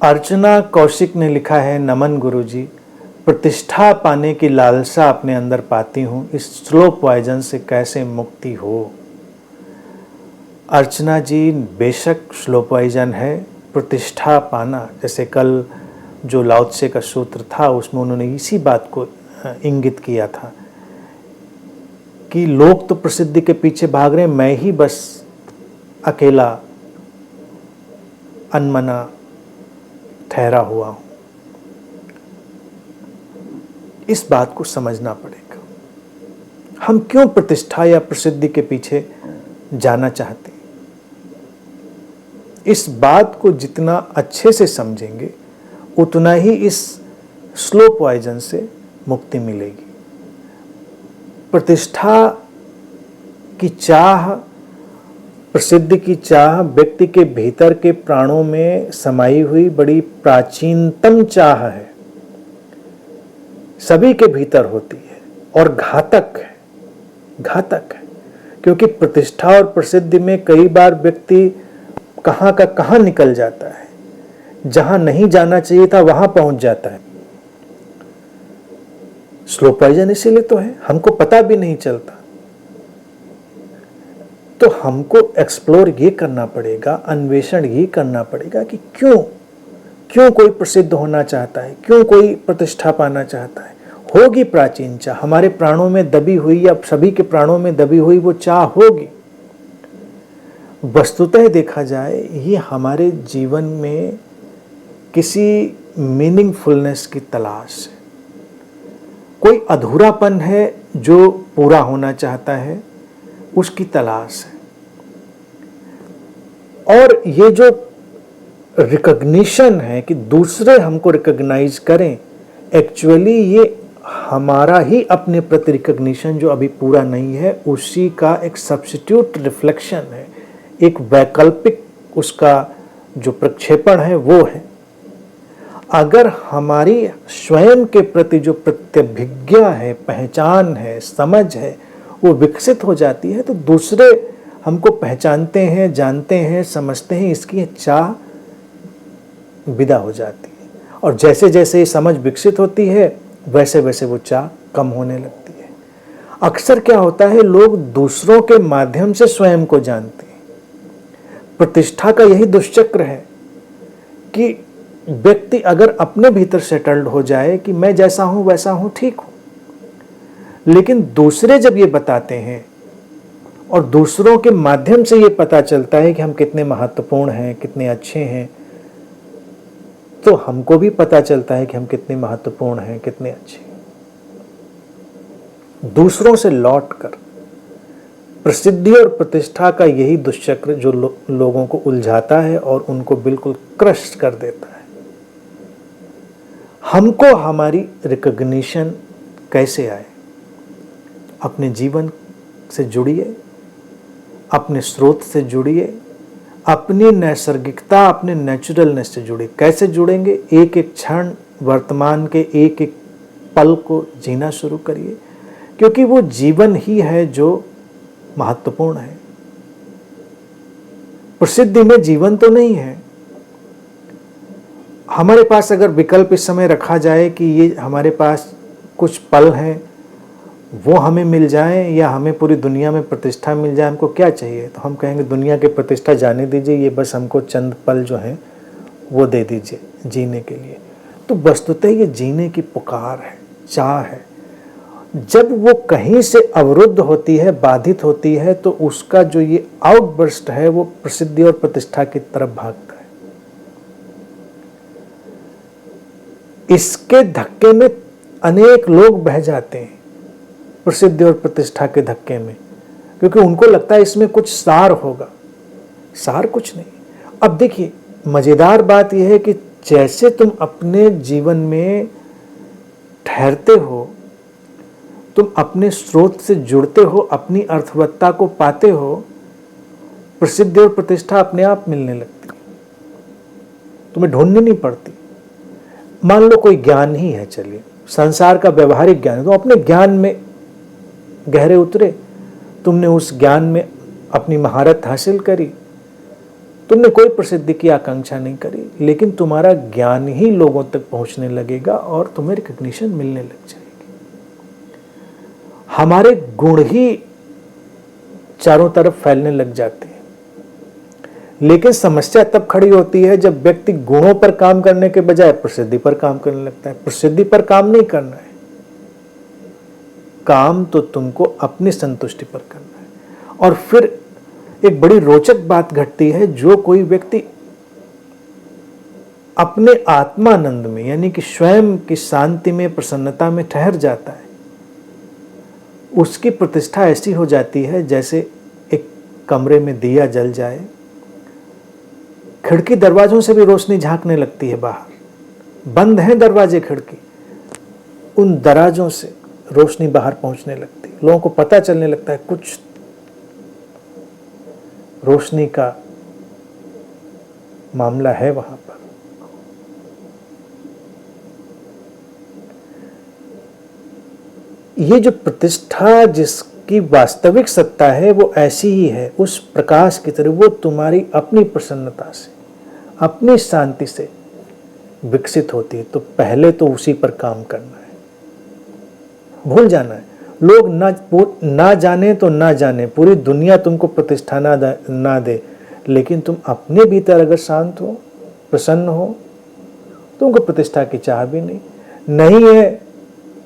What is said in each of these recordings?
अर्चना कौशिक ने लिखा है, नमन गुरुजी, प्रतिष्ठा पाने की लालसा अपने अंदर पाती हूँ, इस स्लो पॉइजन से कैसे मुक्ति हो। अर्चना जी, बेशक स्लो पॉइजन है प्रतिष्ठा पाना। जैसे कल जो लाओ त्से का सूत्र था उसमें उन्होंने इसी बात को इंगित किया था कि लोग तो प्रसिद्धि के पीछे भाग रहे हैं, मैं ही बस अकेला अनमना ठहरा हुआ हूं। इस बात को समझना पड़ेगा, हम क्यों प्रतिष्ठा या प्रसिद्धि के पीछे जाना चाहते हैं। इस बात को जितना अच्छे से समझेंगे उतना ही इस स्लो पॉइजन से मुक्ति मिलेगी। प्रतिष्ठा की चाह, प्रसिद्धि की चाह व्यक्ति के भीतर के प्राणों में समाई हुई बड़ी प्राचीनतम चाह है, सभी के भीतर होती है और घातक है, घातक है। क्योंकि प्रतिष्ठा और प्रसिद्धि में कई बार व्यक्ति कहां का कहां निकल जाता है, जहां नहीं जाना चाहिए था वहां पहुंच जाता है। स्लो पॉइजन इसीलिए तो है, हमको पता भी नहीं चलता। तो हमको एक्सप्लोर ये करना पड़ेगा, अन्वेषण ये करना पड़ेगा कि क्यों कोई प्रसिद्ध होना चाहता है, क्यों कोई प्रतिष्ठा पाना चाहता है। होगी प्राचीन चाह, हमारे प्राणों में दबी हुई या सभी के प्राणों में दबी हुई वो चाह होगी। वस्तुतः देखा जाए ये हमारे जीवन में किसी मीनिंगफुलनेस की तलाश है, कोई अधूरापन है जो पूरा होना चाहता है, उसकी तलाश है। और ये जो रिकॉग्निशन है कि दूसरे हमको रिकॉग्नाइज करें, एक्चुअली ये हमारा ही अपने प्रति रिकॉग्निशन जो अभी पूरा नहीं है उसी का एक सब्स्टिट्यूट रिफ्लेक्शन है, एक वैकल्पिक उसका जो प्रक्षेपण है वो है। अगर हमारी स्वयं के प्रति जो प्रत्यभिज्ञा है, पहचान है, समझ है, वो विकसित हो जाती है तो दूसरे हमको पहचानते हैं, जानते हैं, समझते हैं, इसकी चाह विदा हो जाती है। और जैसे जैसे ये समझ विकसित होती है वैसे वैसे वो चाह कम होने लगती है। अक्सर क्या होता है, लोग दूसरों के माध्यम से स्वयं को जानते हैं। प्रतिष्ठा का यही दुष्चक्र है कि व्यक्ति अगर अपने भीतर सेटल्ड हो जाए कि मैं जैसा हूं वैसा हूं, ठीक हूं, लेकिन दूसरे जब ये बताते हैं और दूसरों के माध्यम से ये पता चलता है कि हम कितने महत्वपूर्ण हैं, कितने अच्छे हैं, तो हमको भी पता चलता है कि हम कितने महत्वपूर्ण हैं, कितने अच्छे हैं। दूसरों से लौटकर प्रसिद्धि और प्रतिष्ठा का यही दुष्चक्र जो लोगों को उलझाता है और उनको बिल्कुल क्रश कर देता है। हमको हमारी रिकॉग्निशन कैसे आए, अपने जीवन से जुड़िए, अपने स्रोत से जुड़िए, अपनी नैसर्गिकता, अपने नेचुरलनेस से जुड़िए। कैसे जुड़ेंगे? एक एक क्षण, वर्तमान के एक एक पल को जीना शुरू करिए, क्योंकि वो जीवन ही है जो महत्वपूर्ण है। प्रसिद्धि में जीवन तो नहीं है। हमारे पास अगर विकल्प इस समय रखा जाए कि ये हमारे पास कुछ पल हैं, वो हमें मिल जाए या हमें पूरी दुनिया में प्रतिष्ठा मिल जाए, हमको क्या चाहिए? तो हम कहेंगे दुनिया की प्रतिष्ठा जाने दीजिए, ये बस हमको चंद पल जो हैं वो दे दीजिए जीने के लिए। तो वस्तुतः ये जीने की पुकार है, चाह है। जब वो कहीं से अवरुद्ध होती है, बाधित होती है, तो उसका जो ये आउटबर्स्ट है वो प्रसिद्धि और प्रतिष्ठा की तरफ भागता है। इसके धक्के में अनेक लोग बह जाते हैं, प्रसिद्धि और प्रतिष्ठा के धक्के में, क्योंकि उनको लगता है इसमें कुछ सार होगा। सार कुछ नहीं। अब देखिए, मजेदार बात यह है कि जैसे तुम अपने जीवन में ठहरते हो, तुम अपने स्रोत से जुड़ते हो, अपनी अर्थवत्ता को पाते हो, प्रसिद्धि और प्रतिष्ठा अपने आप मिलने लगती है, तुम्हें ढूंढनी नहीं पड़ती। मान लो कोई ज्ञान ही है, चलिए संसार का व्यवहारिक ज्ञान है, तो अपने ज्ञान में गहरे उतरे, तुमने उस ज्ञान में अपनी महारत हासिल करी, तुमने कोई प्रसिद्धि की आकांक्षा नहीं करी, लेकिन तुम्हारा ज्ञान ही लोगों तक पहुंचने लगेगा और तुम्हें रिकग्निशन मिलने लग जाएगी। हमारे गुण ही चारों तरफ फैलने लग जाते हैं, लेकिन समस्या तब खड़ी होती है जब व्यक्ति गुणों पर काम करने के बजाय प्रसिद्धि पर काम करने लगता है। प्रसिद्धि पर काम नहीं करना है, काम तो तुमको अपनी संतुष्टि पर करना है। और फिर एक बड़ी रोचक बात घटती है, जो कोई व्यक्ति अपने आत्मानंद में यानी कि स्वयं की शांति में, प्रसन्नता में ठहर जाता है, उसकी प्रतिष्ठा ऐसी हो जाती है जैसे एक कमरे में दिया जल जाए, खिड़की दरवाजों से भी रोशनी झांकने लगती है बाहर, बंद है दरवाजे खिड़की, उन दराजों से रोशनी बाहर पहुंचने लगती है। लोगों को पता चलने लगता है कुछ रोशनी का मामला है वहां पर। ये जो प्रतिष्ठा जिसकी वास्तविक सत्ता है वो ऐसी ही है, उस प्रकाश की तरह, वो तुम्हारी अपनी प्रसन्नता से, अपनी शांति से विकसित होती है। तो पहले तो उसी पर काम करना है, भूल जाना है। लोग ना जाने तो ना जाने, पूरी दुनिया तुमको प्रतिष्ठा ना दे, लेकिन तुम अपने भीतर अगर शांत हो, प्रसन्न हो, तुमको प्रतिष्ठा की चाह भी नहीं है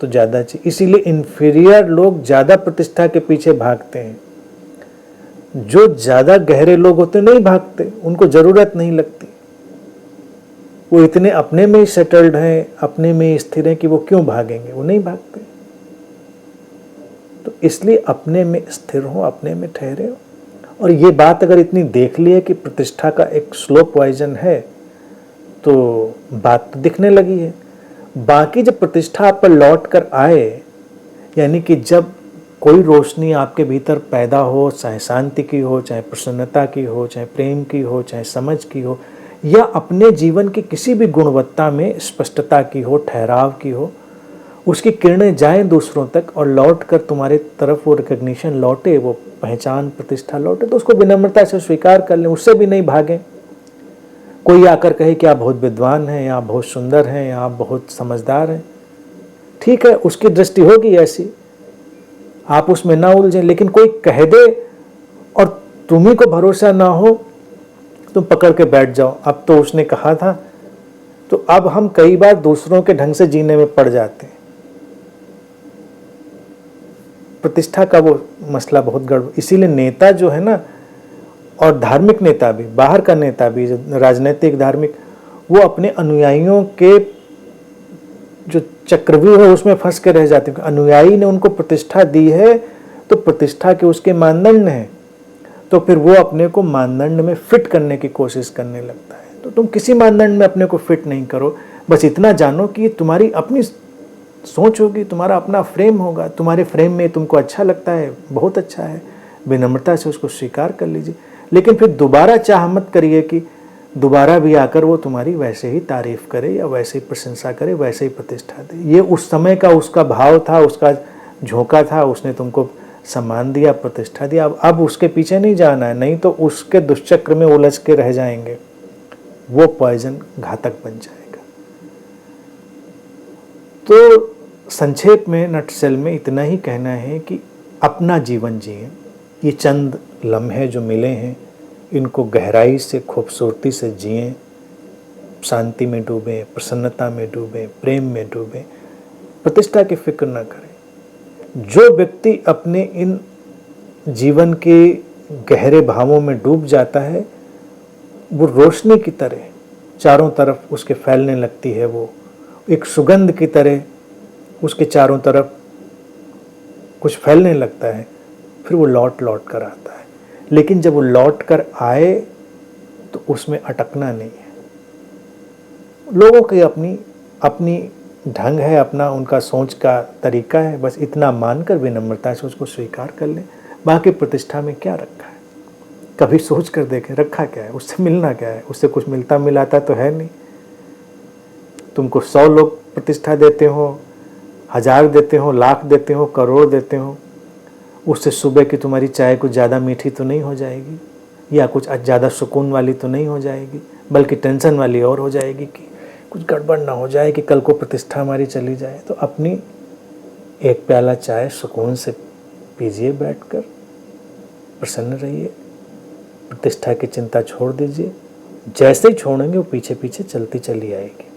तो ज़्यादा चाहिए। इसीलिए इन्फीरियर लोग ज़्यादा प्रतिष्ठा के पीछे भागते हैं। जो ज़्यादा गहरे लोग होते नहीं भागते, उनको ज़रूरत नहीं लगती। वो इतने अपने में ही सेटल्ड हैं, अपने में ही स्थिर हैं कि वो क्यों भागेंगे, वो नहीं भागते। तो इसलिए अपने में स्थिर हो, अपने में ठहरे हो। और ये बात अगर इतनी देख ली है कि प्रतिष्ठा का एक स्लो पॉइजन है, तो बात तो दिखने लगी है। बाकी जब प्रतिष्ठा आप पर लौट कर आए, यानी कि जब कोई रोशनी आपके भीतर पैदा हो, चाहे शांति की हो, चाहे प्रसन्नता की हो, चाहे प्रेम की हो, चाहे समझ की हो, या अपने जीवन की किसी भी गुणवत्ता में स्पष्टता की हो, ठहराव की हो, उसकी किरणें जाएं दूसरों तक और लौट कर तुम्हारे तरफ वो रिकग्निशन लौटे, वो पहचान, प्रतिष्ठा लौटे, तो उसको विनम्रता से स्वीकार कर लें, उससे भी नहीं भागें। कोई आकर कहे कि आप बहुत विद्वान हैं, या आप बहुत सुंदर हैं, या आप बहुत समझदार हैं, ठीक है, उसकी दृष्टि होगी ऐसी, आप उसमें ना उलझें। लेकिन कोई कह दे और तुम्ही को भरोसा ना हो, तुम पकड़ के बैठ जाओ, अब तो उसने कहा था। तो अब हम कई बार दूसरों के ढंग से जीने में पड़ जाते हैं। प्रतिष्ठा का वो मसला बहुत गड़बड़। इसीलिए नेता जो है ना, और धार्मिक नेता भी, बाहर का नेता भी, राजनीतिक धार्मिक, वो अपने अनुयायियों के जो चक्रव्यूह है उसमें फंस के रह जाते हैं। अनुयायी ने उनको प्रतिष्ठा दी है तो प्रतिष्ठा के उसके मानदंड हैं, तो फिर वो अपने को मानदंड में फिट करने की कोशिश करने लगता है। तो तुम किसी मानदंड में अपने को फिट नहीं करो, बस इतना जानो कि तुम्हारी अपनी सोच होगी, तुम्हारा अपना फ्रेम होगा, तुम्हारे फ्रेम में तुमको अच्छा लगता है, बहुत अच्छा है, विनम्रता से उसको स्वीकार कर लीजिए। लेकिन फिर दोबारा चाह मत करिए कि दोबारा भी आकर वो तुम्हारी वैसे ही तारीफ करे, या वैसे ही प्रशंसा करे, वैसे ही प्रतिष्ठा दे। ये उस समय का उसका भाव था, उसका झोंका था, उसने तुमको सम्मान दिया, प्रतिष्ठा दिया। अब उसके पीछे नहीं जाना है, नहीं तो उसके दुष्चक्र में उलझ के रह जाएंगे, वो पॉइजन घातक बन जाएगा। तो संक्षेप में, नटसेल में इतना ही कहना है कि अपना जीवन जिए। ये चंद लम्हे जो मिले हैं, इनको गहराई से, खूबसूरती से जिए, शांति में डूबें, प्रसन्नता में डूबें, प्रेम में डूबें, प्रतिष्ठा की फिक्र न करें। जो व्यक्ति अपने इन जीवन के गहरे भावों में डूब जाता है, वो रोशनी की तरह चारों तरफ उसके फैलने लगती है, वो एक सुगंध की तरह उसके चारों तरफ कुछ फैलने लगता है, फिर वो लौट कर आता है। लेकिन जब वो लौट कर आए तो उसमें अटकना नहीं है। लोगों की अपनी ढंग है, अपना उनका सोच का तरीका है, बस इतना मानकर विनम्रता से उसको स्वीकार कर लें। बाकी प्रतिष्ठा में क्या रखा है, कभी सोच कर देखें, रखा क्या है, उससे मिलना क्या है, उससे कुछ मिलता मिलाता तो है नहीं। तुमको 100 लोग प्रतिष्ठा देते हो, 1000 देते हो, लाख देते हो, करोड़ देते हो, उससे सुबह की तुम्हारी चाय कुछ ज़्यादा मीठी तो नहीं हो जाएगी। या कुछ ज़्यादा सुकून वाली तो नहीं हो जाएगी, बल्कि टेंशन वाली और हो जाएगी कि कुछ गड़बड़ ना हो जाए कि कल को प्रतिष्ठा हमारी चली जाए। तो अपनी एक प्याला चाय सुकून से पीजिए, बैठकर प्रसन्न रहिए, प्रतिष्ठा की चिंता छोड़ दीजिए। जैसे ही छोड़ेंगे वो पीछे पीछे चलती चली आएगी।